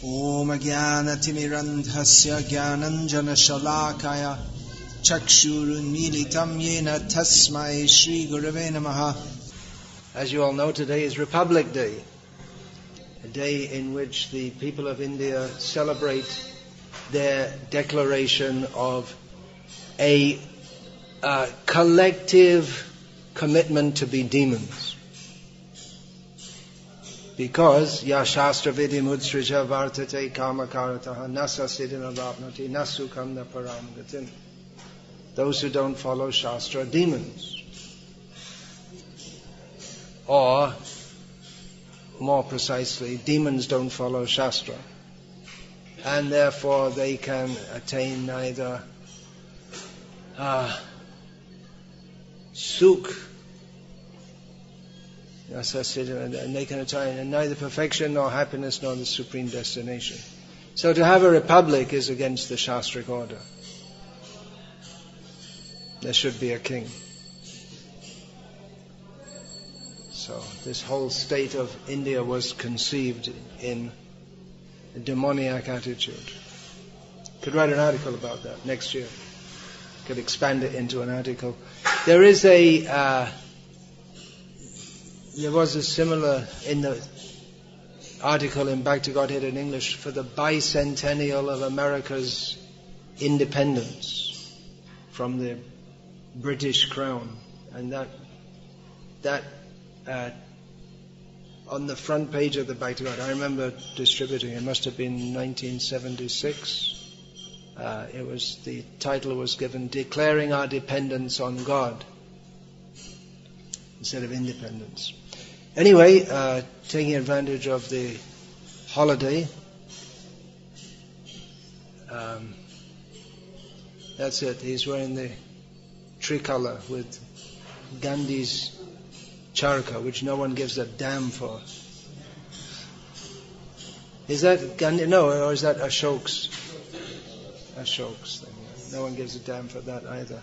Om Jnana-timirandhasya Jnananjana-shalakaya Chakshurunmilitam Yena Tasmai Shri Gurave Namaha. As you all know, today is Republic Day, a day in which the people of India celebrate their declaration of a collective commitment to be demons. Because ya shastra vidim utsrija vartate kamakarataha nasa siddhim avapnoti nasukam na param gatim. Those who don't follow shastra are demons. Or, more precisely, demons don't follow shastra. And therefore they can attain neither sukh, and they can attain neither perfection nor happiness nor the supreme destination. So to have a republic is against the Shastric order. There should be a king. So this whole state of India was conceived in a demoniac attitude. Could write an article about that next year. Could expand it into an article. There was a similar in the article in Bhakti in English for the bicentennial of America's independence from the British Crown, and that on the front page of the Bhakti, I remember distributing. It must have been 1976. The title was given "Declaring Our Dependence on God" instead of independence. Anyway, taking advantage of the holiday, that's it. He's wearing the tricolour with Gandhi's charka, which no one gives a damn for. Is that Gandhi? No, or is that Ashok's? Ashok's thing. No one gives a damn for that either.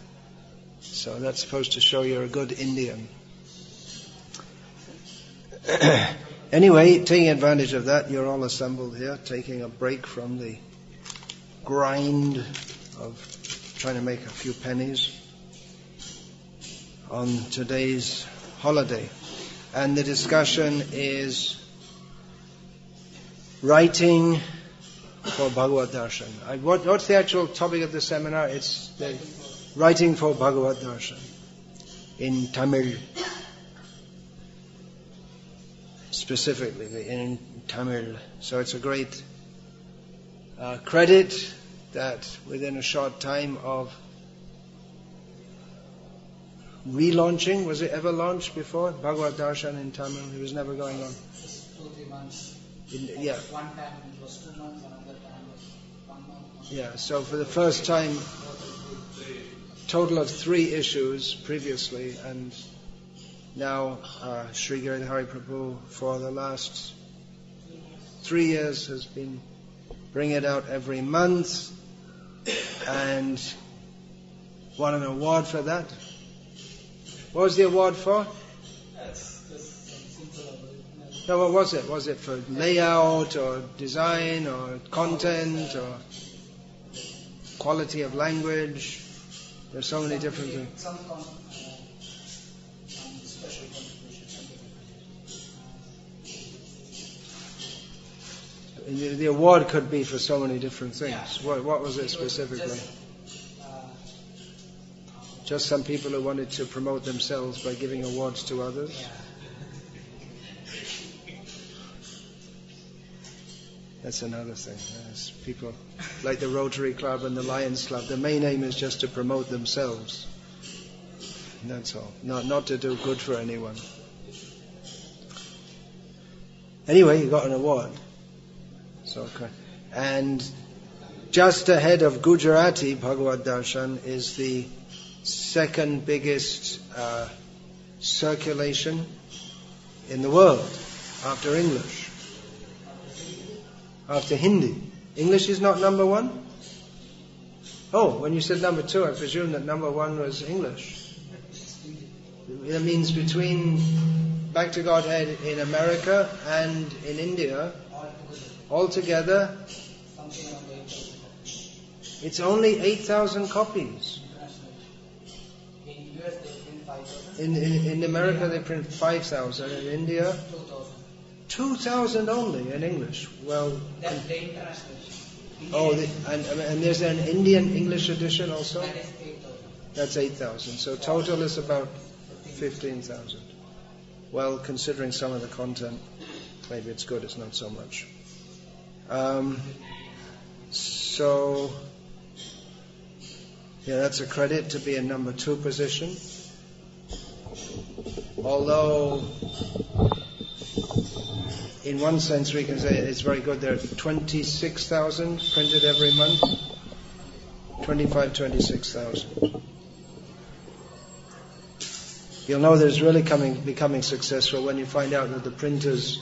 So that's supposed to show you're a good Indian. Anyway, taking advantage of that, you're all assembled here, taking a break from the grind of trying to make a few pennies on today's holiday. And the discussion is writing for Bhagavad darshan. What's the actual topic of the seminar? It's the writing for Bhagavad darshan in Tamil. Specifically in Tamil. So it's a great credit that within a short time of relaunching, was it ever launched before? Bhagavad darshan in Tamil, it was never going on. 2-3 months. Yeah. One time it was 2 months, another time was 1 month. Yeah, so for the first time, total of 3 issues previously, and now Sri Giridhari Prabhu for the last 3 years has been bringing it out every month and won an award for that. What was the award for? No, what was it? Was it for layout or design or content or quality of language? There's so many different things. The award could be for so many different things. Yeah. What was it specifically? Just some people who wanted to promote themselves by giving awards to others? Yeah. That's another thing. There's people like the Rotary Club and the Lions Club. The main aim is just to promote themselves. And that's all. Not to do good for anyone. Anyway, you got an award. So, okay. And just ahead of Gujarati Bhagavad darshan is the second biggest circulation in the world after English. After Hindi. English is not number 1? Oh, when you said number 2, I presume that number 1 was English. That means between Back to Godhead in America and in India, Altogether, Something around 8,000. it's only 8,000 copies. In US they print 5,000. In America they print 5,000. In India, 2,000. 2,000 only in English. Well, That's the international. oh, and there's an Indian English edition also? That is 8,000. That's 8,000. So total is about 15,000. Well, considering some of the content, maybe it's good, it's not so much. So, yeah, that's a credit to be in number 2 position. Although, in one sense we can say it's very good. There are 26,000 printed every month. 26,000. You'll know that it's really becoming successful when you find out that the printers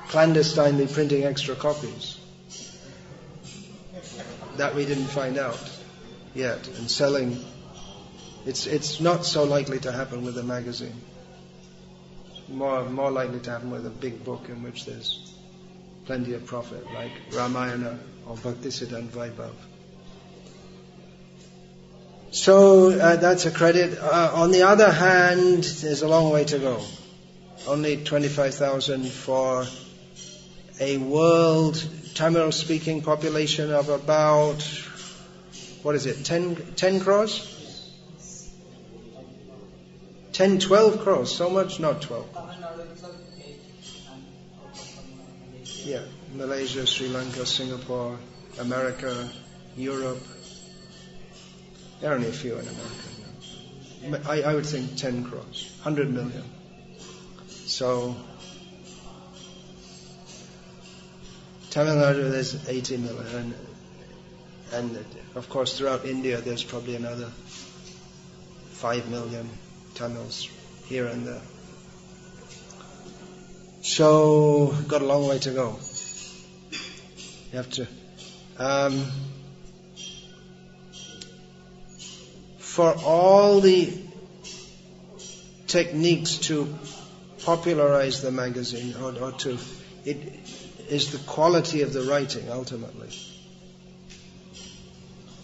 clandestinely printing extra copies. That we didn't find out yet. And selling, it's not so likely to happen with a magazine. More likely to happen with a big book in which there's plenty of profit, like Ramayana or Bhakti Siddhant Vaibhav. So that's a credit. On the other hand, there's a long way to go. Only 25,000 for a world Tamil-speaking population of about, 10 crores? 10, 12 crores. So much? Not 12. Tamil Nadu itself 8, and out of Tamil Nadu, Malaysia. Yeah, Malaysia, Sri Lanka, Singapore, America, Europe. There are only a few in America now. I would think 10 crores, 100 million. So, Tamil Nadu, there's 80 million. And of course, throughout India, there's probably another 5 million Tamils here and there. So, got a long way to go. You have to... for all the techniques to popularize the magazine, or to... It is the quality of the writing, ultimately.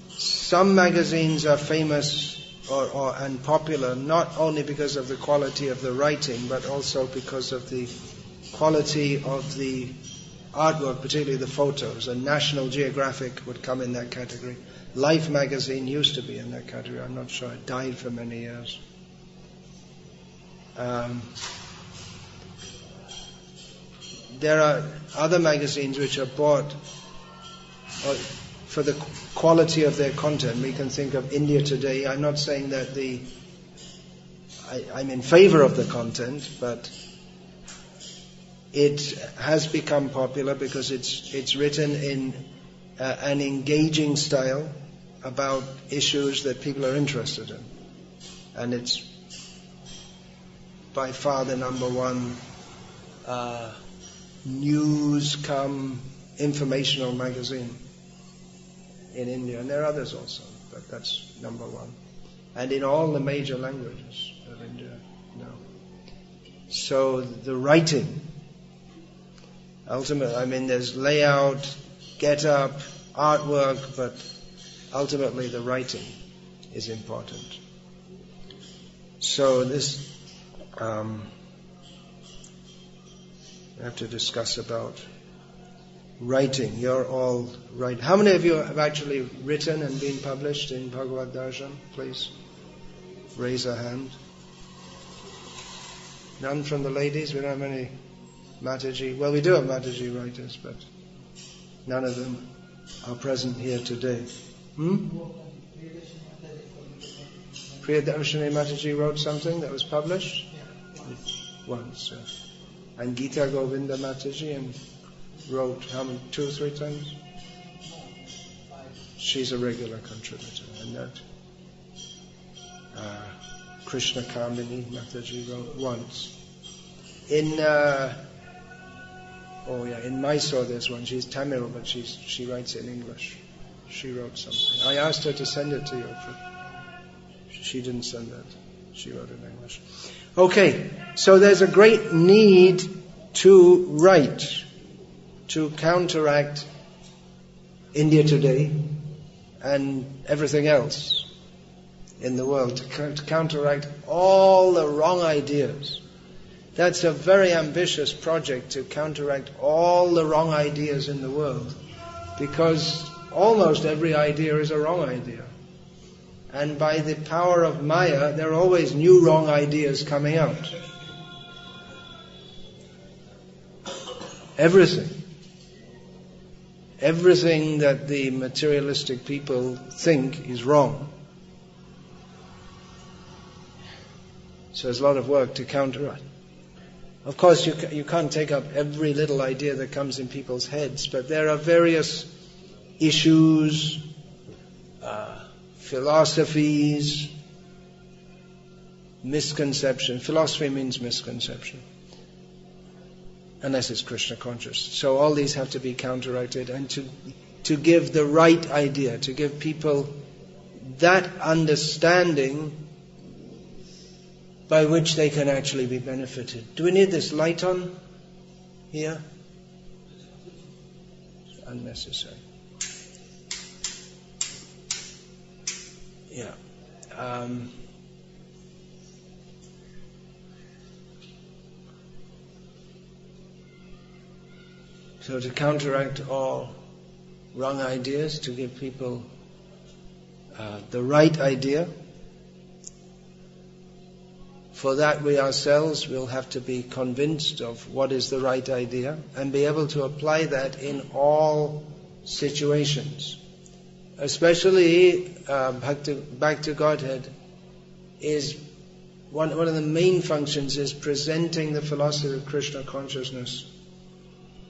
Some magazines are famous and popular not only because of the quality of the writing, but also because of the quality of the artwork, particularly the photos. And National Geographic would come in that category. Life magazine used to be in that category. I'm not sure. It died for many years. There are other magazines which are bought for the quality of their content. We can think of India Today. I'm not saying that I'm in favor of the content, but it has become popular because it's written in an engaging style about issues that people are interested in. And it's by far the number one news come informational magazine in India, and there are others also, but that's number one. And in all the major languages of India now. So the writing, ultimately, there's layout, get up, artwork, but ultimately the writing is important. So this, we have to discuss about writing. You're all right. How many of you have actually written and been published in Bhagavad Darshan? Please raise a hand. None from the ladies? We don't have any Mataji. Well, we do have Mataji writers, but none of them are present here today. Priyadarshini Mataji wrote something that was published? Once. And Gita Govinda Mataji and wrote how many? 2 or 3 times? She's a regular contributor. And that Krishna Kamini Mataji wrote once. In Mysore there's one. She's Tamil, but she writes in English. She wrote something. I asked her to send it to you. She didn't send that. She wrote in English. Okay, so there's a great need to write, to counteract India today and everything else in the world, to counteract all the wrong ideas. That's a very ambitious project, to counteract all the wrong ideas in the world, because almost every idea is a wrong idea. And by the power of Maya, there are always new wrong ideas coming out. Everything that the materialistic people think is wrong. So there's a lot of work to counter it. Of course, you can't take up every little idea that comes in people's heads, but there are various issues, philosophies, misconception. Philosophy means misconception, unless it's Krishna conscious. So all these have to be counteracted, and to give the right idea, to give people that understanding by which they can actually be benefited. Do we need this light on here? It's unnecessary. Yeah. So to counteract all wrong ideas, to give people the right idea, for that we ourselves will have to be convinced of what is the right idea and be able to apply that in all situations. Especially back to Godhead is one of the main functions is presenting the philosophy of Krishna consciousness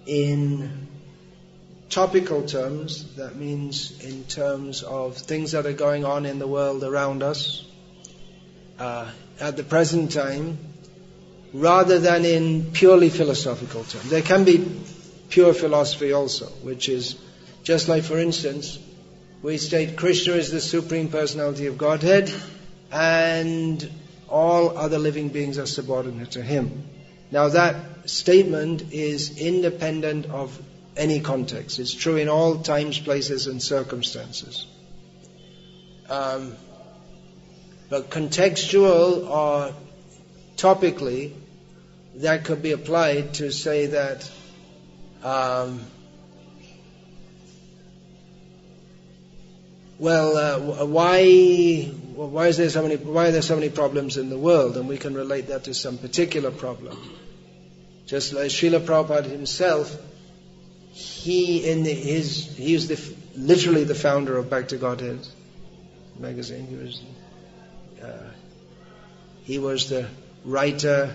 in topical terms. That means in terms of things that are going on in the world around us at the present time, rather than in purely philosophical terms. There can be pure philosophy also, which is just like, for instance, we state Krishna is the Supreme Personality of Godhead and all other living beings are subordinate to Him. Now that statement is independent of any context. It's true in all times, places and circumstances. But contextual or topically, that could be applied to say that why are there so many problems in the world, and we can relate that to some particular problem. Just like Srila Prabhupada himself, he was literally the founder of Back to Godhead magazine. He was the writer,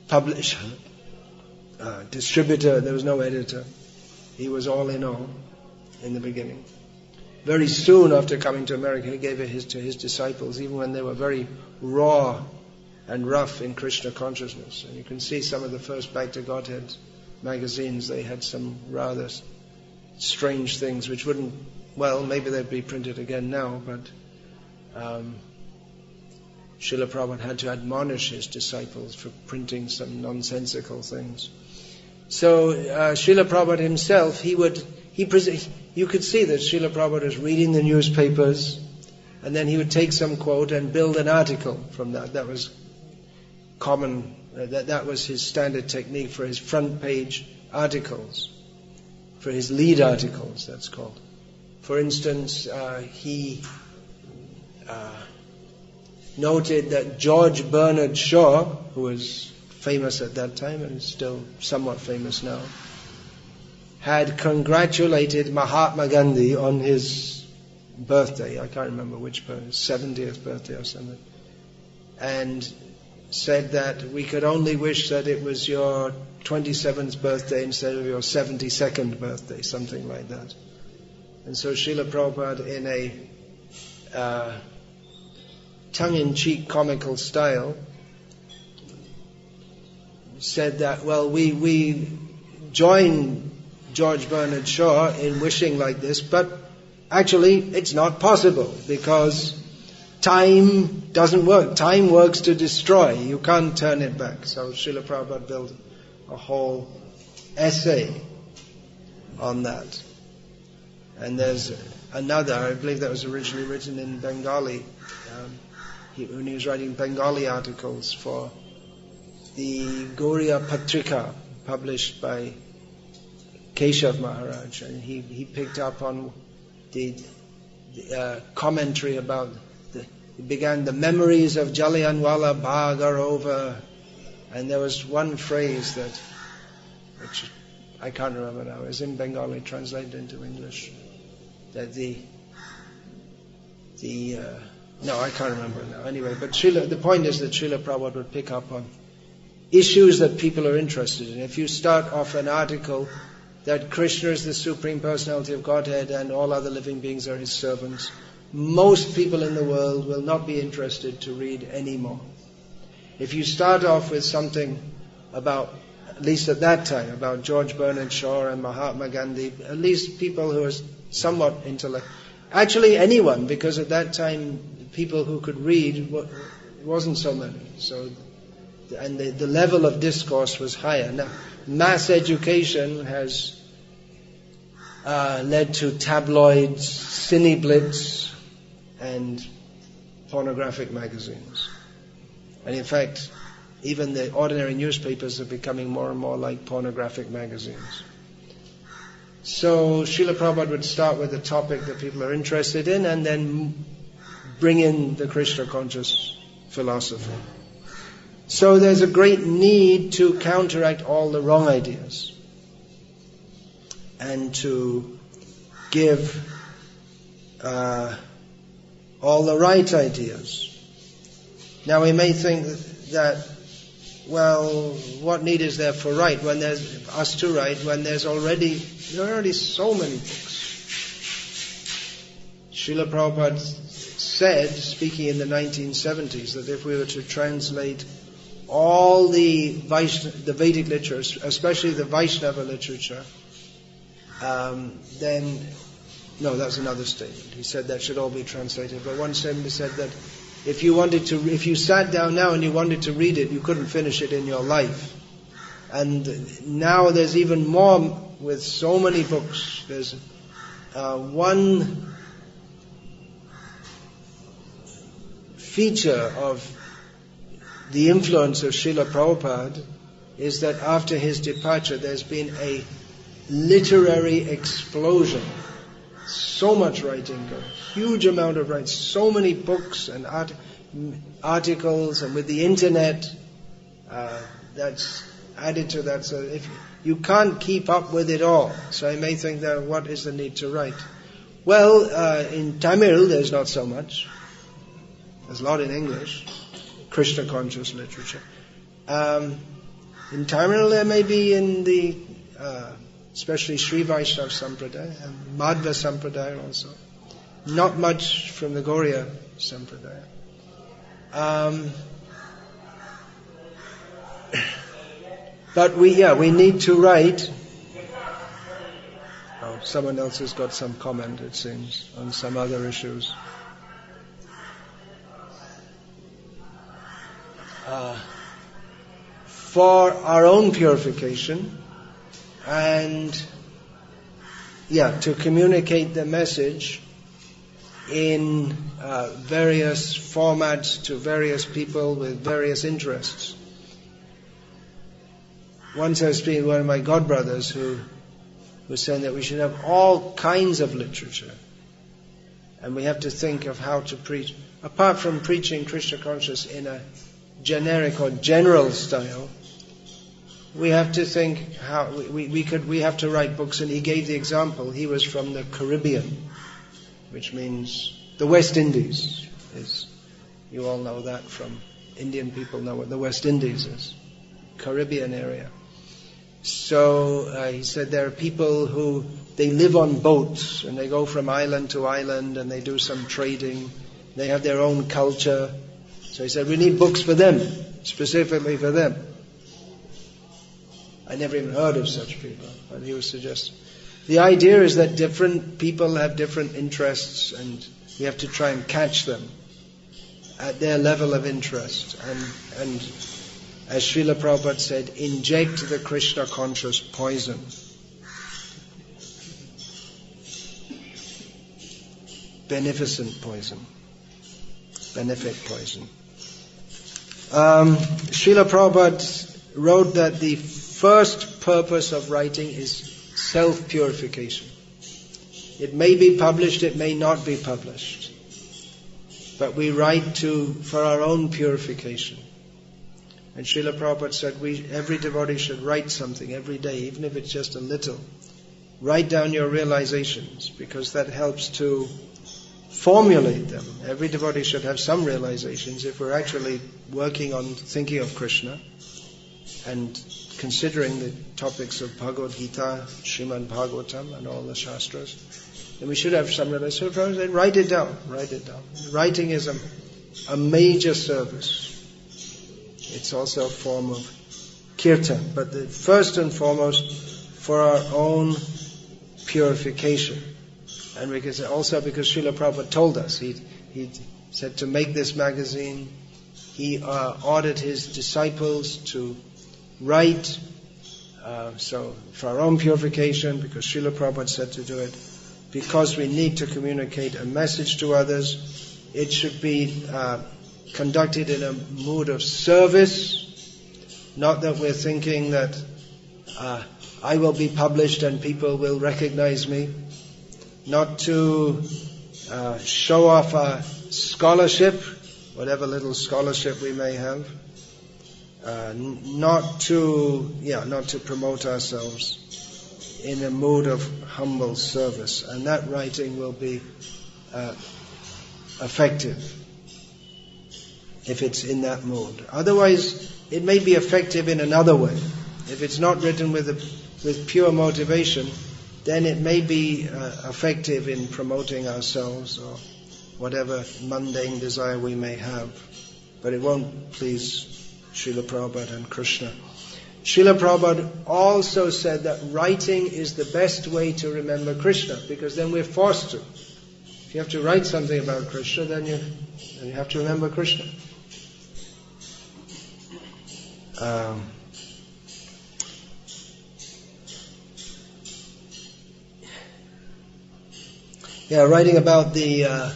publisher, distributor. There was no editor. He was all in all in the beginning. Very soon after coming to America, he gave it to his disciples, even when they were very raw and rough in Krishna consciousness. And you can see some of the first Back to Godhead magazines, they had some rather strange things which wouldn't, maybe they'd be printed again now, but Srila Prabhupada had to admonish his disciples for printing some nonsensical things. So Srila Prabhupada himself, you could see that Srila Prabhupada was reading the newspapers, and then he would take some quote and build an article from that. That was common. That was his standard technique for his front page articles, for his lead articles, that's called. For instance, he noted that George Bernard Shaw, who was famous at that time and is still somewhat famous now, had congratulated Mahatma Gandhi on his birthday. I can't remember which birthday, his 70th birthday or something. And said that we could only wish that it was your 27th birthday instead of your 72nd birthday, something like that. And so Srila Prabhupada, in a tongue-in-cheek comical style, said that, we join George Bernard Shaw in wishing like this, but actually it's not possible because time doesn't work. Time works to destroy. You can't turn it back. So Srila Prabhupada built a whole essay on that. And there's another, I believe that was originally written in Bengali, when he was writing Bengali articles for the Gauriya Patrika, published by Keshav Maharaj, and he picked up on the commentary about it began, the memories of Jallianwala Bagh are over, and there was one phrase which I can't remember now, it's in Bengali, translated into English, that no, I can't remember now. Anyway, but the point is that Srila Prabhupada would pick up on issues that people are interested in. If you start off an article that Krishna is the Supreme Personality of Godhead and all other living beings are His servants, most people in the world will not be interested to read anymore. If you start off with something about, at least at that time, about George Bernard Shaw and Mahatma Gandhi, at least people who are somewhat intellectual, actually anyone, because at that time people who could read wasn't so many. So, and the level of discourse was higher. Now, mass education has led to tabloids, cineblitz, and pornographic magazines. And in fact, even the ordinary newspapers are becoming more and more like pornographic magazines. So Srila Prabhupada would start with a topic that people are interested in and then bring in the Krishna conscious philosophy. So there's a great need to counteract all the wrong ideas and to give all the right ideas. Now we may think that, well, what need is there for right when there's us to write when there are already so many books. Srila Prabhupada said, speaking in the 1970s, that if we were to translate all the Vedic literature, especially the Vaishnava literature, then, no, that's another statement. He said that should all be translated. But one statement said that if you sat down now and you wanted to read it, you couldn't finish it in your life. And now there's even more with so many books. There's one feature of the influence of Srila Prabhupada is that after his departure there's been a literary explosion. So much writing, a huge amount of writing, so many books and articles, and with the internet, that's added to that. So if you can't keep up with it all, so you may think that what is the need to write? Well, in Tamil there's not so much. There's a lot in English, Krishna conscious literature. In Tamil there may be in the especially Sri Vaishnava Sampradaya and Madhva Sampradaya also. Not much from the Gauriya Sampradaya. But we need to write. Oh, someone else has got some comment, it seems, on some other issues. For our own purification, and to communicate the message in various formats to various people with various interests. Once I was speaking with one of my godbrothers who was saying that we should have all kinds of literature, and we have to think of how to preach. Apart from preaching Krishna consciousness in a generic or general style, we have to think how we have to write books. And he gave the example. He was from the Caribbean, which means the West Indies. You all know that from Indian people know what the West Indies is, Caribbean area. So he said there are people who they live on boats and they go from island to island and they do some trading. They have their own culture. So he said we need books for them, specifically for them. I never even heard of such people, but he was suggesting. The idea is that different people have different interests and we have to try and catch them at their level of interest. And as Srila Prabhupada said, inject the Krishna conscious poison. Beneficent poison. Benefit poison. Srila Prabhupada wrote that the first purpose of writing is self-purification. It may be published, it may not be published. But we write for our own purification. And Srila Prabhupada said every devotee should write something every day, even if it's just a little. Write down your realizations, because that helps to formulate them. Every devotee should have some realizations if we're actually working on thinking of Krishna and considering the topics of Bhagavad Gita, Srimad Bhagavatam and all the Shastras. Then we should have some realization. So write it down. Writing is a major service. It's also a form of kirtan, but first and foremost for our own purification. And we can say also because Srila Prabhupada told us, he said to make this magazine, he ordered his disciples to write, so for our own purification, because Srila Prabhupada said to do it, because we need to communicate a message to others, it should be conducted in a mood of service, not that we're thinking that I will be published and people will recognize me, not to show off our scholarship, whatever little scholarship we may have, not to promote ourselves in a mood of humble service, and that writing will be effective if it's in that mood. Otherwise, it may be effective in another way. If it's not written with pure motivation, then it may be effective in promoting ourselves or whatever mundane desire we may have, but it won't please Srila Prabhupada and Krishna. Srila Prabhupada also said that writing is the best way to remember Krishna, because then we're forced to. If you have to write something about Krishna, then you have to remember Krishna. Writing about the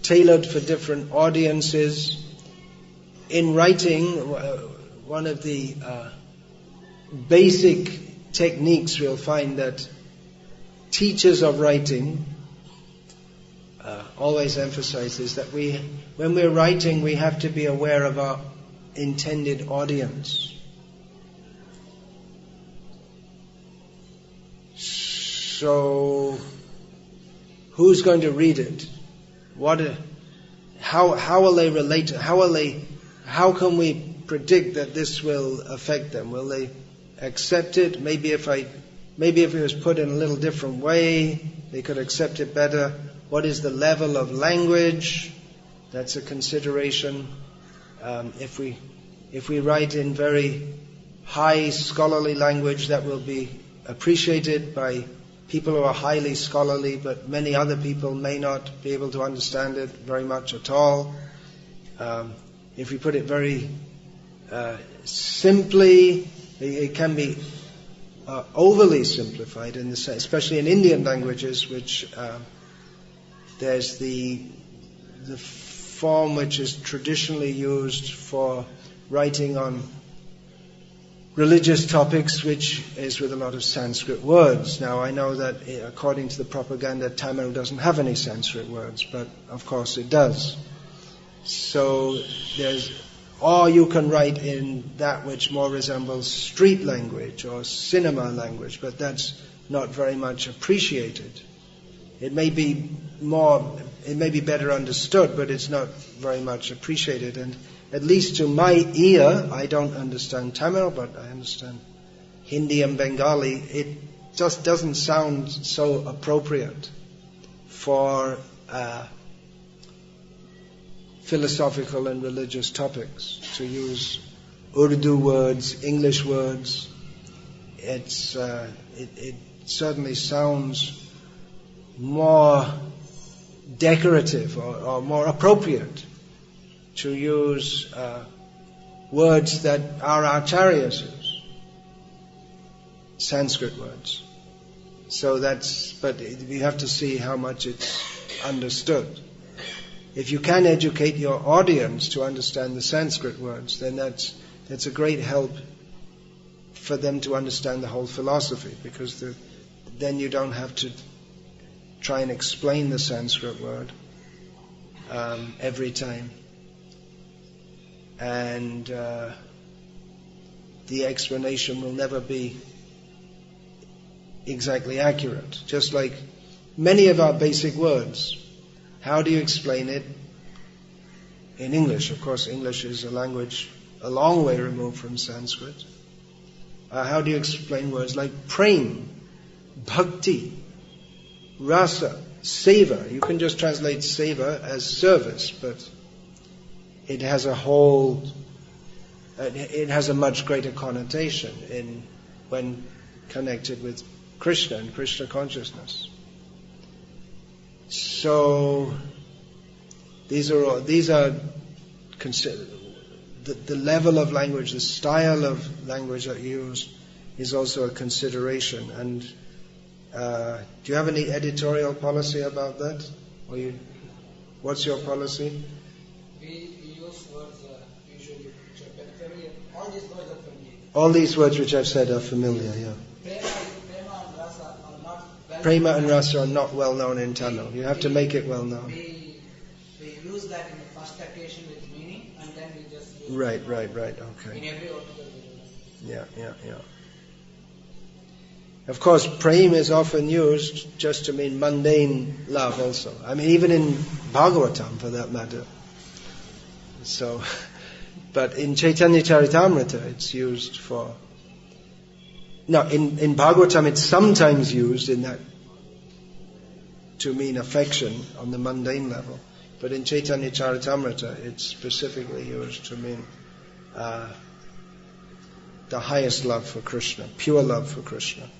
tailored for different audiences. In writing, one of the basic techniques we'll find that teachers of writing always emphasize is that when we're writing, we have to be aware of our intended audience. So, who's going to read it? How will they relate? How can we predict that this will affect them? Will they accept it? Maybe if it was put in a little different way, they could accept it better. What is the level of language? That's a consideration. If we write in very high scholarly language, that will be appreciated by people who are highly scholarly, but many other people may not be able to understand it very much at all. If we put it very simply, it can be overly simplified, in the sense, especially in Indian languages, which there's the form which is traditionally used for writing on religious topics, which is with a lot of Sanskrit words. Now, I know that according to the propaganda, Tamil doesn't have any Sanskrit words, but of course it does. So or you can write in that which more resembles street language or cinema language, but that's not very much appreciated. It may be better understood, but it's not very much appreciated. And at least to my ear, I don't understand Tamil, but I understand Hindi and Bengali. It just doesn't sound so appropriate for philosophical and religious topics to use Urdu words, English words. It certainly sounds more decorative or more appropriate to use words that our acharyas use, Sanskrit words. So but you have to see how much it's understood. If you can educate your audience to understand the Sanskrit words, then that's a great help for them to understand the whole philosophy, because then you don't have to try and explain the Sanskrit word every time. And the explanation will never be exactly accurate. Just like many of our basic words, how do you explain it in English? Of course, English is a language a long way removed from Sanskrit. How do you explain words like prem, bhakti, rasa, seva? You can just translate seva as service, but it has a much greater connotation when connected with Krishna and Krishna consciousness. So these are the level of language, the style of language that you use is also a consideration. And do you have any editorial policy about that? What's your policy? We use words usually which are familiar. All these words are familiar. All these words which I've said are familiar, yeah. Prema and rasa are not well known in Tamil. You have to make it well known. We use that in the first occasion with meaning, and then we just use Right, okay. in every article. Yeah. Of course, prem is often used just to mean mundane love also. I mean, even in Bhagavatam, for that matter. So, but in Chaitanya Charitamrita, it's used for... No, in Bhagavatam, it's sometimes used in that to mean affection on the mundane level. But in Chaitanya Charitamrita, it's specifically used to mean the highest love for Krishna, pure love for Krishna.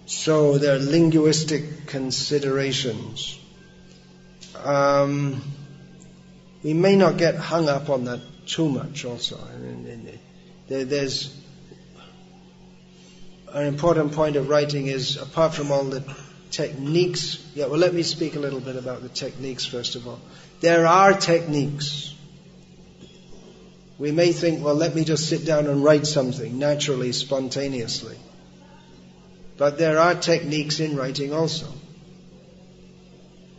So there are linguistic considerations. We may not get hung up on that too much also. I mean, there's an important point of writing is, apart from all the techniques... Yeah, well, let me speak a little bit about the techniques first of all. There are techniques. We may think, well, let me just sit down and write something naturally, spontaneously. But there are techniques in writing also.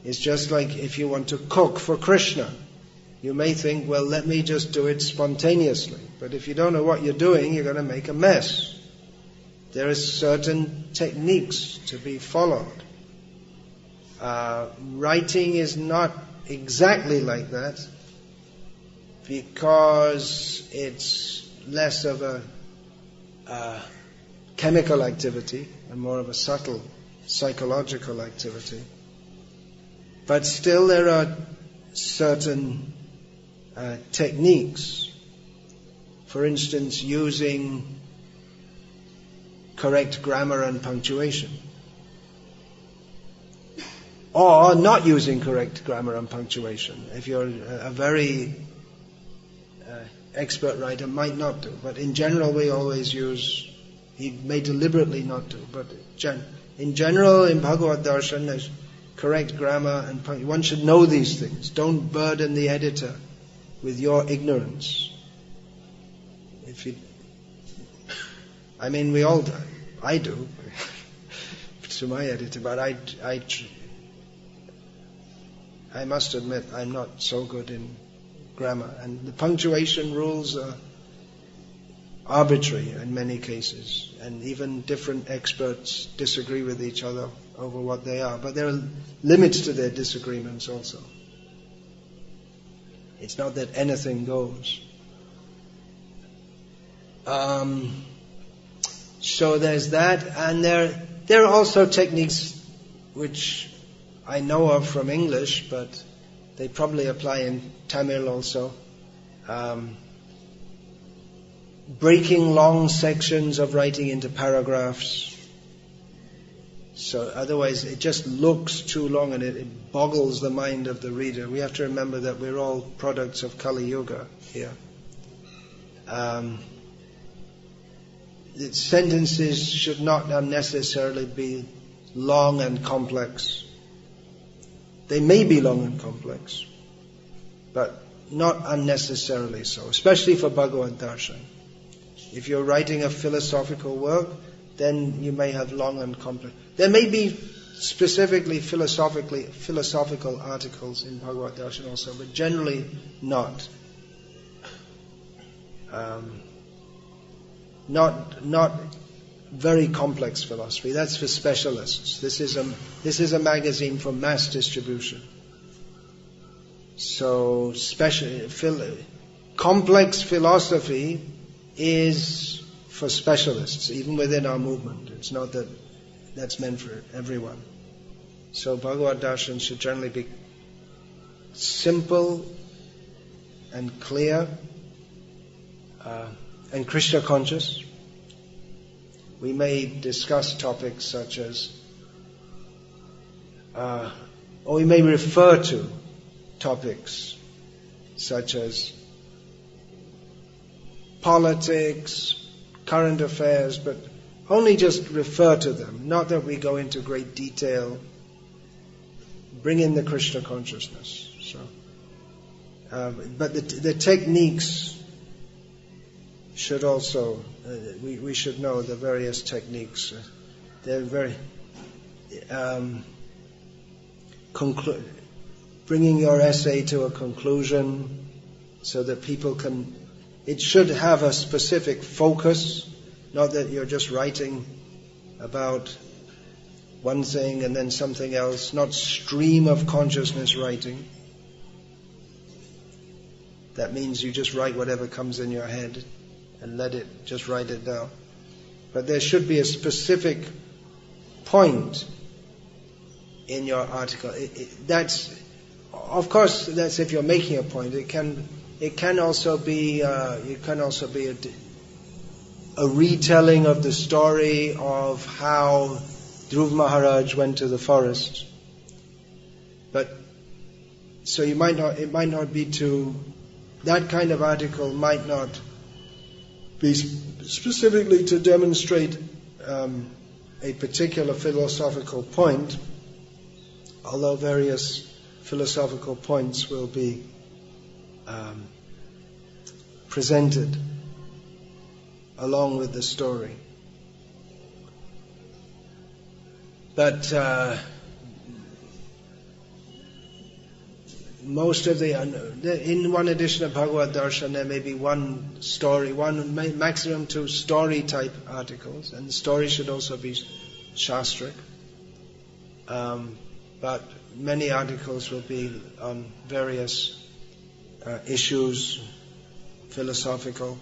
It's just like if you want to cook for Krishna. You may think, well, let me just do it spontaneously. But if you don't know what you're doing, you're going to make a mess. There are certain techniques to be followed. Writing is not exactly like that, because it's less of a chemical activity and more of a subtle psychological activity. But still there are certain techniques. For instance, using correct grammar and punctuation. Or not using correct grammar and punctuation. If you're a very expert writer, might not do. But in general, we always use, he may deliberately not do, but in general, in Bhagavad darsana, there's correct grammar and punctuation. One should know these things. Don't burden the editor with your ignorance. I mean, we all do. I do to my editor, but I must admit I'm not so good in grammar, and the punctuation rules are arbitrary in many cases, and even different experts disagree with each other over what they are, but there are limits to their disagreements also. It's not that anything goes. So there's that, and there are also techniques which I know of from English, but they probably apply in Tamil also. Breaking long sections of writing into paragraphs. So otherwise it just looks too long and it boggles the mind of the reader. We have to remember that we're all products of Kali Yuga here. The sentences should not unnecessarily be long and complex. They may be long and complex, but not unnecessarily so, especially for Bhagavad darsana. If you're writing a philosophical work, then you may have long and complex. There may be specifically philosophical articles in Bhagavad darsana also, but generally not. Not very complex philosophy. That's for specialists. This is a magazine for mass distribution. So complex philosophy is for specialists, even within our movement. It's not that that's meant for everyone. So Bhagavad darsana should generally be simple and clear and Krishna conscious. We may discuss topics such as, or we may refer to topics such as politics, current affairs, but only just refer to them, not that we go into great detail. Bring in the Krishna consciousness. But the techniques should also, we should know the various techniques. They're very bringing your essay to a conclusion so that people can. It should have a specific focus, not that you're just writing about one thing and then something else, not stream of consciousness writing. That means you just write whatever comes in your head and just write it down. But there should be a specific point in your article. Of course, that's if you're making a point. It can also be a retelling of the story of how Dhruv Maharaj went to the forest. But so it might not be that kind of article might not be specifically to demonstrate a particular philosophical point, although various philosophical points will be presented along with the story. But most of in one edition of Bhagavad darsana there may be one story, maximum two story type articles, and the story should also be shastric. But many articles will be on various issues, philosophical,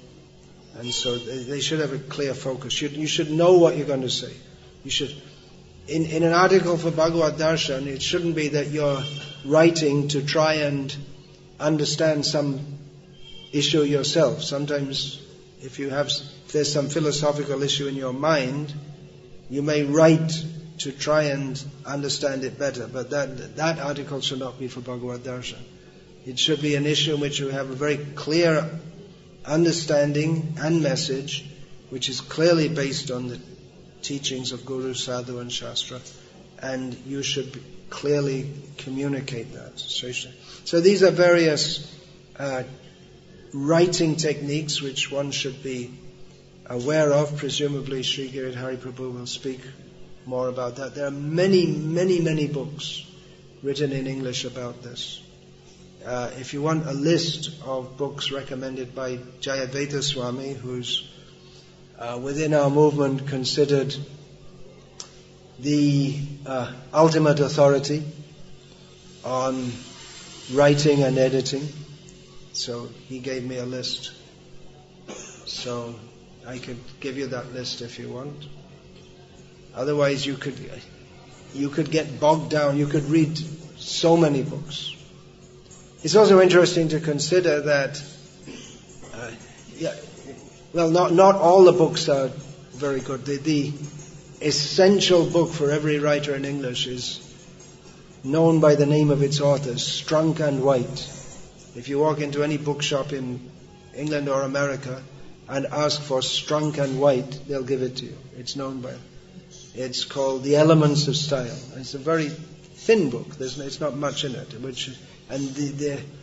and so they should have a clear focus. You should know what you're going to say. You should. In an article for Bhagavad darsana, it shouldn't be that you're writing to try and understand some issue yourself. Sometimes, if there's some philosophical issue in your mind, you may write to try and understand it better. But that article should not be for Bhagavad darsana. It should be an issue in which you have a very clear understanding and message, which is clearly based on the teachings of Guru, Sadhu and Shastra, and you should clearly communicate that. So these are various writing techniques which one should be aware of. Presumably Sri Giridhari Prabhu will speak more about that. There are many, many, many books written in English about this. If you want a list of books recommended by Jayadvaita Swami, who's within our movement considered the ultimate authority on writing and editing. So he gave me a list. So I could give you that list if you want. Otherwise you could get bogged down. You could read so many books. It's also interesting to consider that not all the books are very good. The essential book for every writer in English is known by the name of its author, Strunk and White. If you walk into any bookshop in England or America, and ask for strunk and white, they'll give it to you. It's known by, it's called The Elements of Style. It's a very thin book. It's not much in it.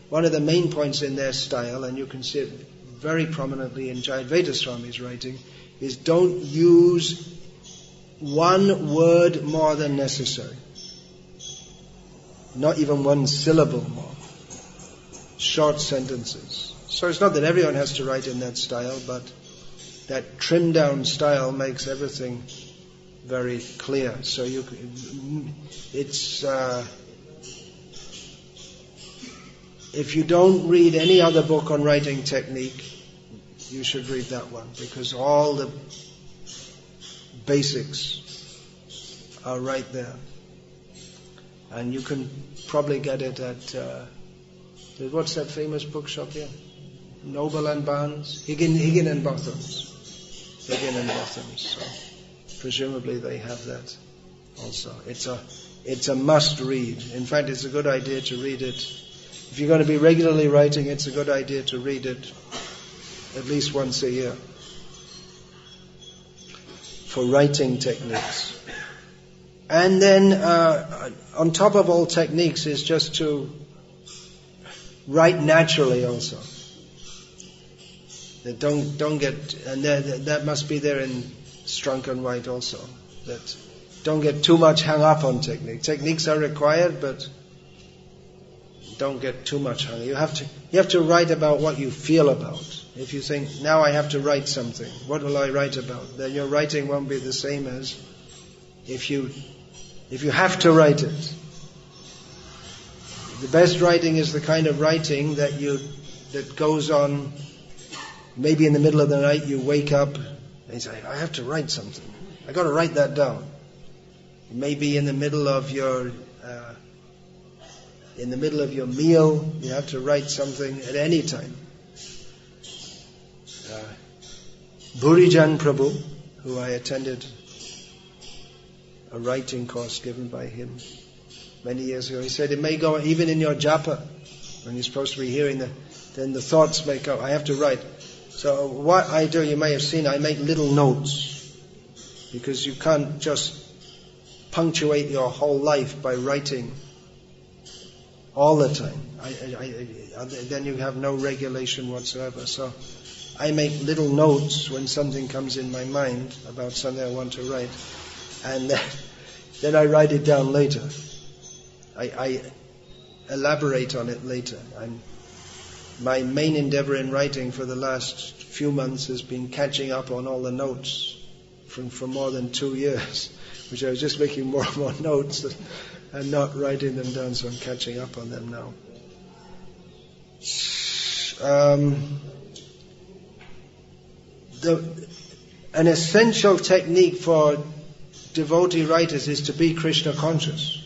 One of the main points in their style, and you can see it very prominently in Jayadvaita Swami's writing, is don't use one word more than necessary. Not even one syllable more. Short sentences. So it's not that everyone has to write in that style, but that trimmed down style makes everything very clear. So if you don't read any other book on writing technique, you should read that one, because all the basics are right there. And you can probably get it at, what's that famous bookshop here? Noble and Barnes? Higgin and Botham's. Higgin and Botham's. So presumably they have that also. It's a must read. In fact, it's a good idea to read it. If you're going to be regularly writing, it's a good idea to read it at least once a year for writing techniques. And then on top of all techniques is just to write naturally also. That don't get, and that must be there in strunk and white also. That don't get too much hung up on technique. Techniques are required, but don't get too much hung. You have to write about what you feel about. If you think, now I have to write something, what will I write about? Then your writing won't be the same as if you have to write it. The best writing is the kind of writing that goes on. Maybe in the middle of the night you wake up and you say, I have to write something. I got to write that down. Maybe in the middle of your meal, you have to write something at any time. Burijan Prabhu, who I attended a writing course given by him many years ago, he said it may go even in your japa, when you're supposed to be hearing then the thoughts may go, I have to write. So what I do, you may have seen, I make little notes, because you can't just punctuate your whole life by writing all the time. Then you have no regulation whatsoever. So I make little notes when something comes in my mind about something I want to write, and then I write it down later. I elaborate on it later. My main endeavor in writing for the last few months has been catching up on all the notes for more than 2 years, which I was just making more and more notes and not writing them down, so I'm catching up on them now. An essential technique for devotee writers is to be Krishna conscious.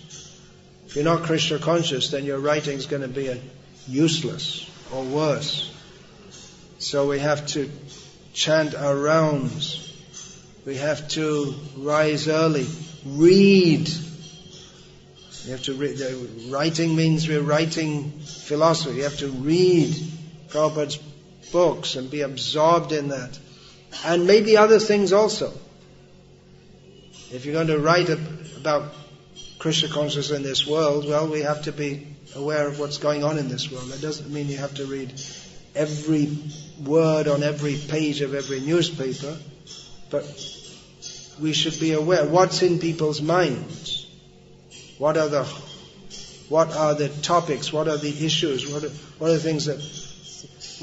If you're not Krishna conscious, then your writing is going to be useless or worse. So we have to chant our rounds. We have to rise early. Read. You have to read. Writing means we're writing philosophy. You have to read Prabhupada's books and be absorbed in that. And maybe other things also. If you're going to write about Krishna consciousness in this world, well, we have to be aware of what's going on in this world. That doesn't mean you have to read every word on every page of every newspaper, but we should be aware what's in people's minds. What are the topics? What are the issues? What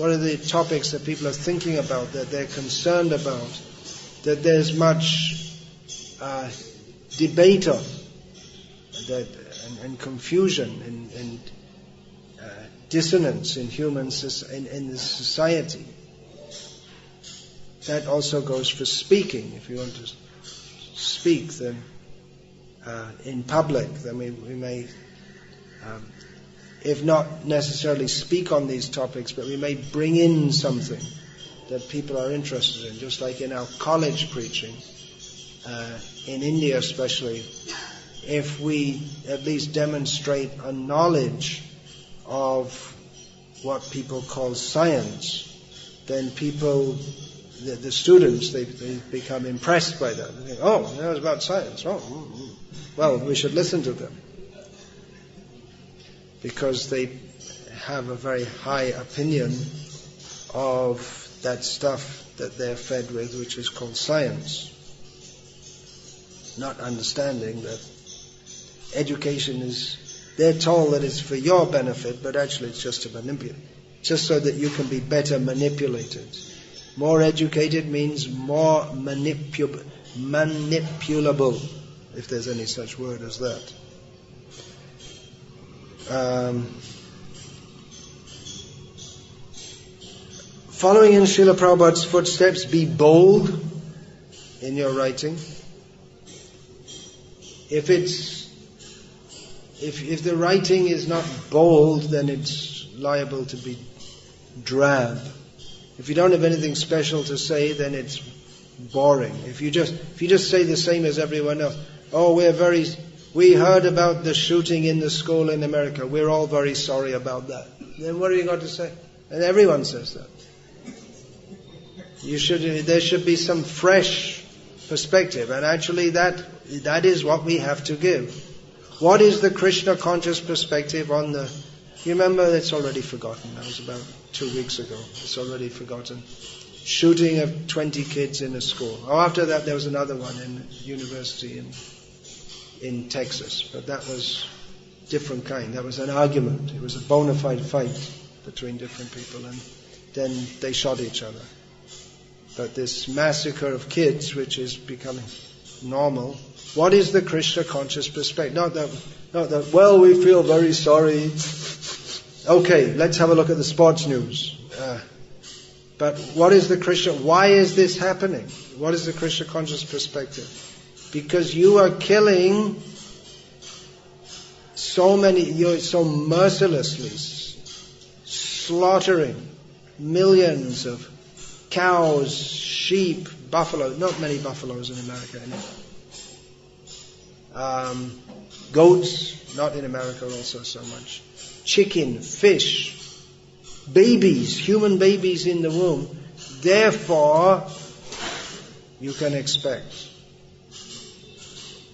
are the topics that people are thinking about, that they're concerned about, that there's much debate on, and confusion and dissonance in in this society. That also goes for speaking. If you want to speak, then in public, then we may, if not necessarily speak on these topics, but we may bring in something that people are interested in, just like in our college preaching, in India especially. If we at least demonstrate a knowledge of what people call science, then people the students, they become impressed by that. They think, oh, that was about science. Oh, well, we should listen to them. Because they have a very high opinion of that stuff that they're fed with, which is called science. Not understanding that education is, they're told that it's for your benefit, but actually it's just to manipulate. Just so that you can be better manipulated. More educated means more manipulable, if there's any such word as that. Following in Srila Prabhupada's footsteps, be bold in your writing. If the writing is not bold, then it's liable to be drab. If you don't have anything special to say, then it's boring. If you just say the same as everyone else, oh, we heard about the shooting in the school in America. We're all very sorry about that. Then what have you got to say? And everyone says that. There should be some fresh perspective, and actually that is what we have to give. What is the Krishna conscious perspective on the? You remember, it's already forgotten. That was about 2 weeks ago. It's already forgotten. Shooting of 20 kids in a school. Oh, after that there was another one in university in Texas, but that was different kind. That was an argument. It was a bona fide fight between different people, and then they shot each other. But this massacre of kids, which is becoming normal, what is the Krishna conscious perspective? Not that, well, we feel very sorry. Okay, let's have a look at the sports news. But what is the Krishna, why is this happening? What is the Krishna conscious perspective? Because you are killing you're so mercilessly slaughtering millions of cows, sheep, buffalo, not many buffaloes in America anymore. Goats, not in America also so much. Chicken, fish, babies, human babies in the womb. Therefore, you can expect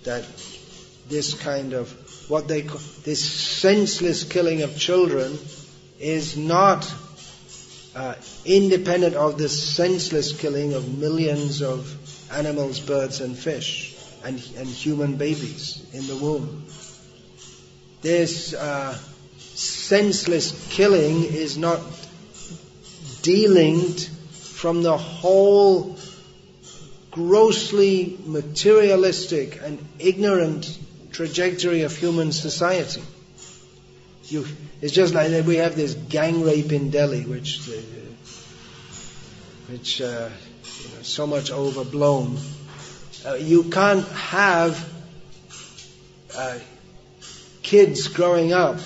that this kind of, what they call, this senseless killing of children is not independent of the senseless killing of millions of animals, birds and fish and human babies in the womb. This senseless killing is not delinked from the whole grossly materialistic and ignorant trajectory of human society. It's just like that we have this gang rape in Delhi, which so much overblown. You can't have kids growing up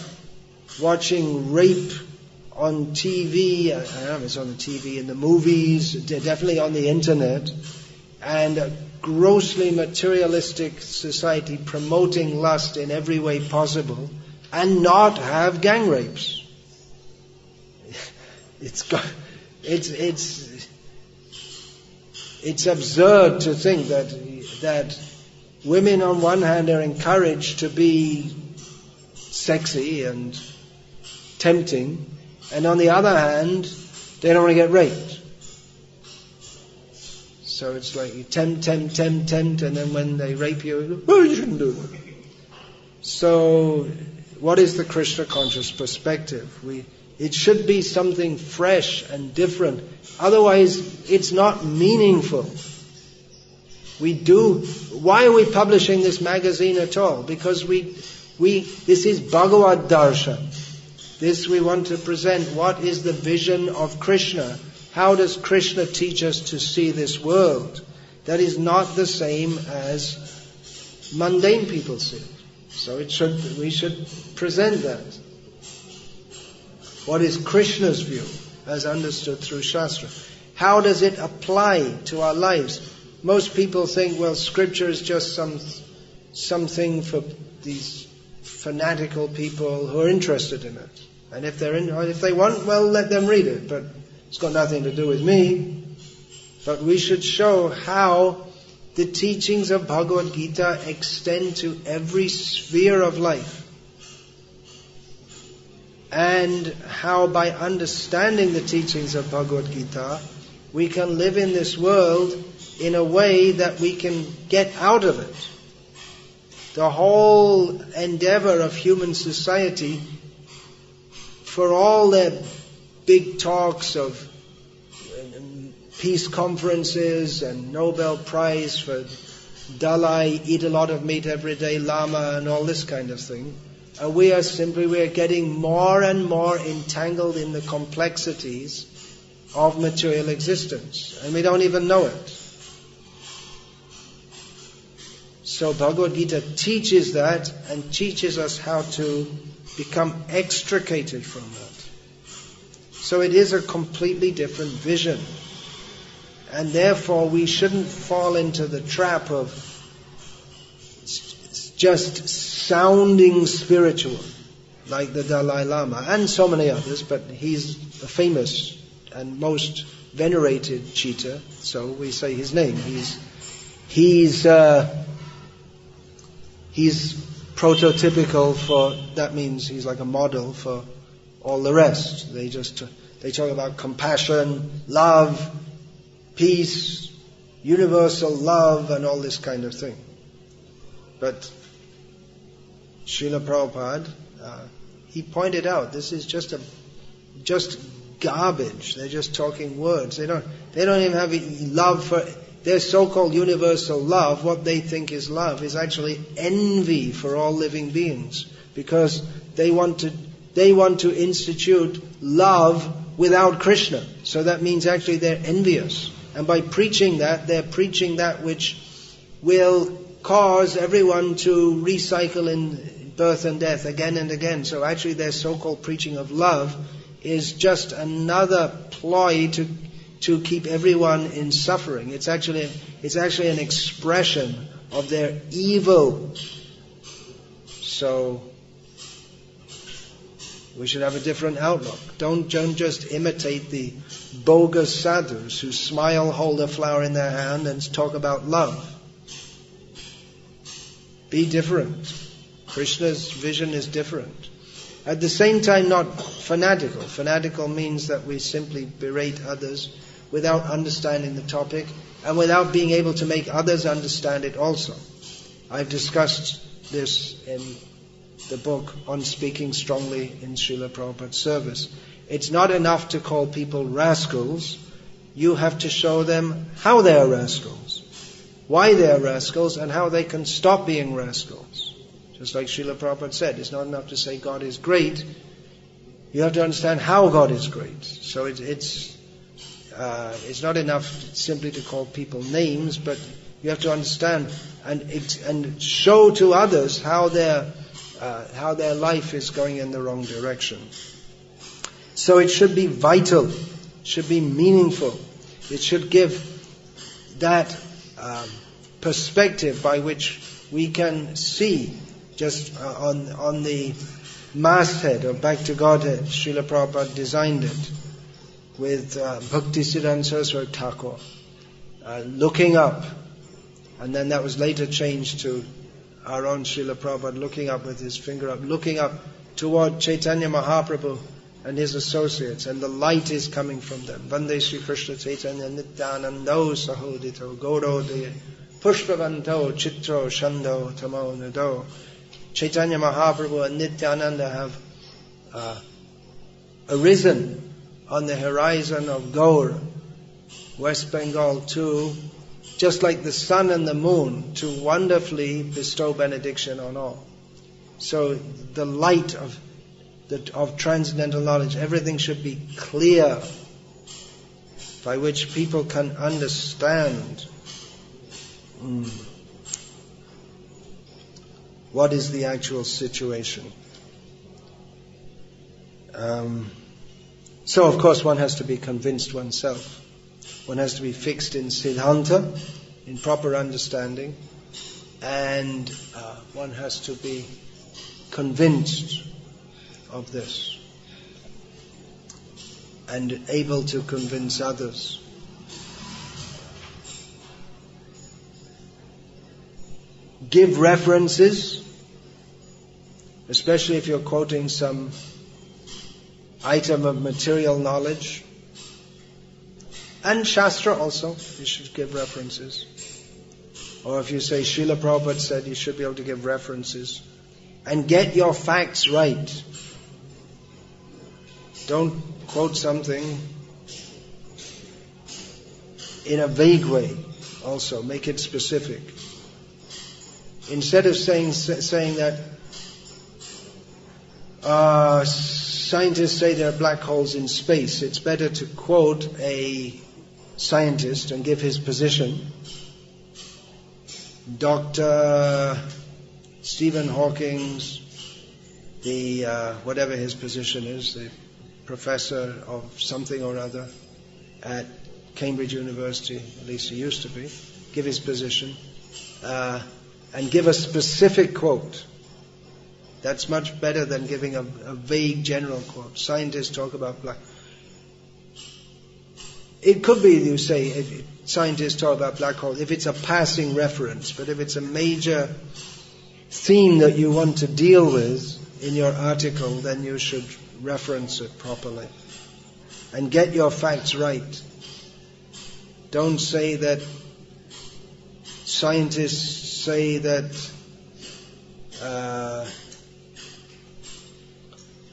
watching rape on TV. I don't know if it's on the TV, in the movies, definitely on the internet, and a grossly materialistic society promoting lust in every way possible, and not have gang rapes. It's absurd to think that women on one hand are encouraged to be sexy and tempting, and on the other hand they don't want to get raped. So it's like you tempt, and then when they rape you, oh, you shouldn't do that. So what is the Krishna conscious perspective? It should be something fresh and different. Otherwise, it's not meaningful. Why are we publishing this magazine at all? Because this is Bhagavad darsana. This we want to present. What is the vision of Krishna? How does Krishna teach us to see this world? That is not the same as mundane people see it. So we should present that. What is Krishna's view as understood through Shastra? How does it apply to our lives? Most people think, well, Scripture is just something for these fanatical people who are interested in it. And if they want, well, let them read it. But it's got nothing to do with me. But we should show how the teachings of Bhagavad Gita extend to every sphere of life. And how by understanding the teachings of Bhagavad Gita, we can live in this world in a way that we can get out of it. The whole endeavor of human society, for all their big talks of peace conferences and Nobel Prize for Dalai, eat a lot of meat every day, Lama, and all this kind of thing, we are getting more and more entangled in the complexities of material existence, and we don't even know it. So Bhagavad Gita teaches that and teaches us how to become extricated from that. So it is a completely different vision. And therefore we shouldn't fall into the trap of just sounding spiritual, like the Dalai Lama and so many others, but he's a famous and most venerated cheetah, so we say his name. He's prototypical for, that means he's like a model for all the rest. They talk about compassion, love, peace, universal love, and all this kind of thing. But Srila Prabhupada, he pointed out this is just garbage. They're just talking words. They don't even have love for their so-called universal love. What they think is love is actually envy for all living beings, because they want to institute love without Krishna. So that means actually they're envious. And by preaching that, they're preaching that which will cause everyone to recycle in birth and death again and again. So actually their so-called preaching of love is just another ploy to keep everyone in suffering. It's actually an expression of their evil. So we should have a different outlook. Don't just imitate the bogus sadhus who smile, hold a flower in their hand, and talk about love. Be different. Krishna's vision is different. At the same time, not fanatical. Fanatical means that we simply berate others without understanding the topic and without being able to make others understand it also. I've discussed this in the book on speaking strongly in Srila Prabhupada's service. It's not enough to call people rascals. You have to show them how they are rascals, why they are rascals, and how they can stop being rascals. Just like Srila Prabhupada said, it's not enough to say God is great. You have to understand how God is great. So it's not enough simply to call people names, but you have to understand and show to others how their life is going in the wrong direction. So it should be vital, it should be meaningful, it should give that perspective by which we can see. Just on the masthead of Back to Godhead, Srila Prabhupada designed it with Bhakti Siddhanta Saraswati Thakur, looking up, and then that was later changed to our own Srila Prabhupada looking up with his finger up, looking up toward Chaitanya Mahaprabhu and his associates, and the light is coming from them. Vande Shri Krishna Chaitanya Nityanando Sahodito Gaudodaya Pushpavanto Chitro Shando Tamo Nado. Chaitanya Mahaprabhu and Nityananda have arisen on the horizon of Gaur, West Bengal too, just like the sun and the moon, to wonderfully bestow benediction on all. So the light of transcendental knowledge, everything should be clear, by which people can understand what is the actual situation. So of course one has to be convinced oneself. One has to be fixed in Siddhanta, in proper understanding, and one has to be convinced of this and able to convince others. give references, especially if you're quoting some item of material knowledge. And Shastra also, you should give references. Or if you say Srila Prabhupada said, you should be able to give references. And get your facts right. Don't quote something in a vague way also. Make it specific. Instead of saying that scientists say there are black holes in space, it's better to quote a scientist and give his position. Dr. Stephen Hawking's, whatever his position is, the professor of something or other at Cambridge University, at least he used to be, give his position, and give a specific quote. That's much better than giving a vague general quote. Scientists talk about black. It could be, you say, if scientists talk about black holes, if it's a passing reference, but if it's a major theme that you want to deal with in your article, then you should reference it properly. And get your facts right. Don't say that scientists say that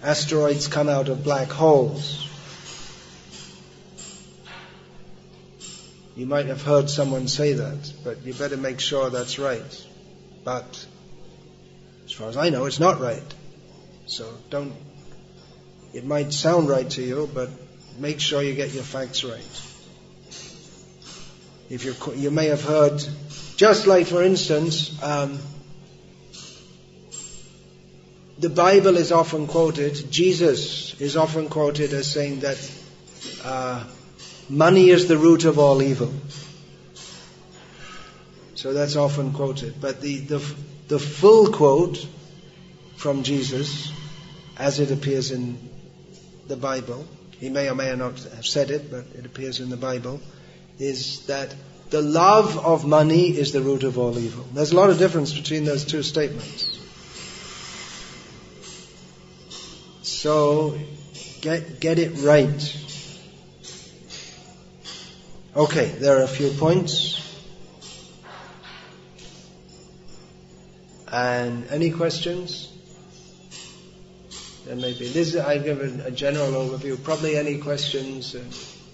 asteroids come out of black holes. You might have heard someone say that, but you better make sure that's right. But as far as I know, it's not right. So it might sound right to you, but make sure you get your facts right. If you may have heard, just like for instance, the Bible is often quoted, Jesus is often quoted as saying that money is the root of all evil. So that's often quoted. But the full quote from Jesus, as it appears in the Bible, he may or may not have said it, but it appears in the Bible, is that the love of money is the root of all evil. There's a lot of difference between those two statements. So, get it right. Okay, there are a few points. And any questions? There may be. I've given a general overview. Probably any questions,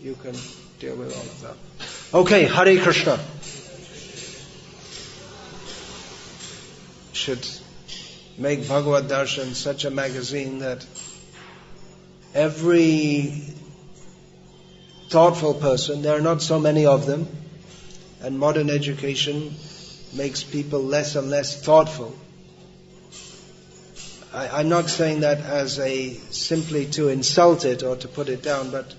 you can deal with all of that. Okay, Hare Krishna. Should make Bhagavad Darshan such a magazine that every thoughtful person, there are not so many of them, and modern education makes people less and less thoughtful. I'm not saying that as simply to insult it or to put it down, but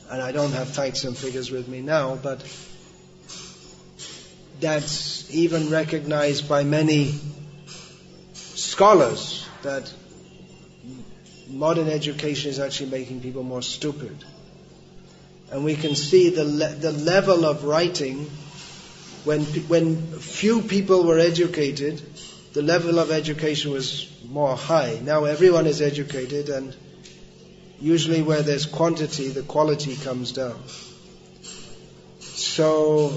and I don't have facts and figures with me now, but that's even recognized by many scholars, that modern education is actually making people more stupid. And we can see the level of writing, when few people were educated, the level of education was more high. Now everyone is educated, and usually where there's quantity, the quality comes down. So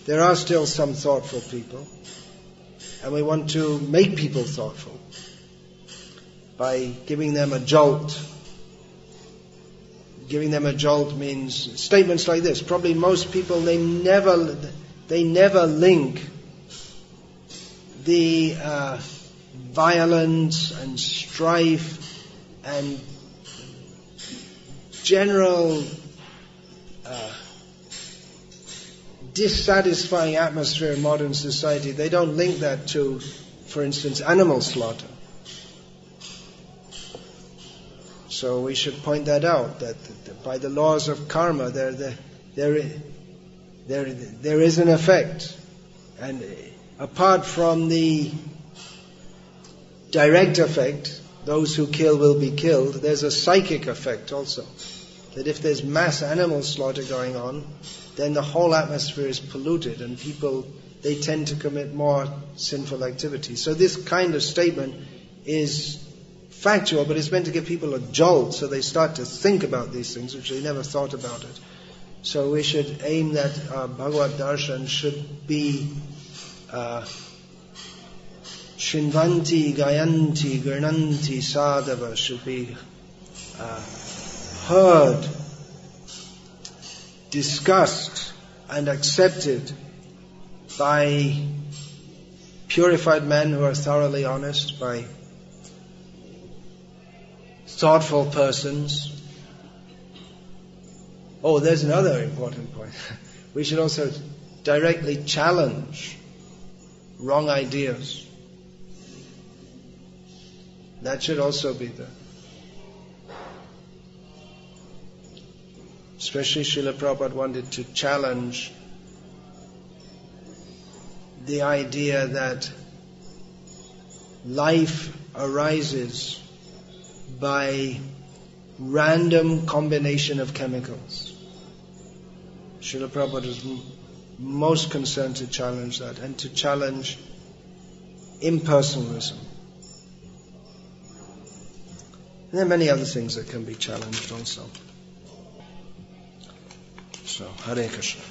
there are still some thoughtful people, and we want to make people thoughtful by giving them a jolt. Giving them a jolt means statements like this. Probably most people, they never link the violence and strife and general dissatisfying atmosphere in modern society. They don't link that to, for instance, animal slaughter. So we should point that out, that by the laws of karma, there is an effect. And apart from the direct effect, those who kill will be killed, there's a psychic effect also. That if there's mass animal slaughter going on, then the whole atmosphere is polluted and people, they tend to commit more sinful activities. So this kind of statement is factual, but it's meant to give people a jolt so they start to think about these things, which they never thought about it. So we should aim that Bhagavad darshan should be Shinvanti, Gayanti, Gurnanti, Sadhava, should be heard, discussed and accepted by purified men who are thoroughly honest, by thoughtful persons. Oh, there's another important point. We should also directly challenge wrong ideas. That should also be there. Especially Srila Prabhupada wanted to challenge the idea that life arises by random combination of chemicals. Srila Prabhupada is most concerned to challenge that and to challenge impersonalism. And there are many other things that can be challenged also. So, Hare Krishna.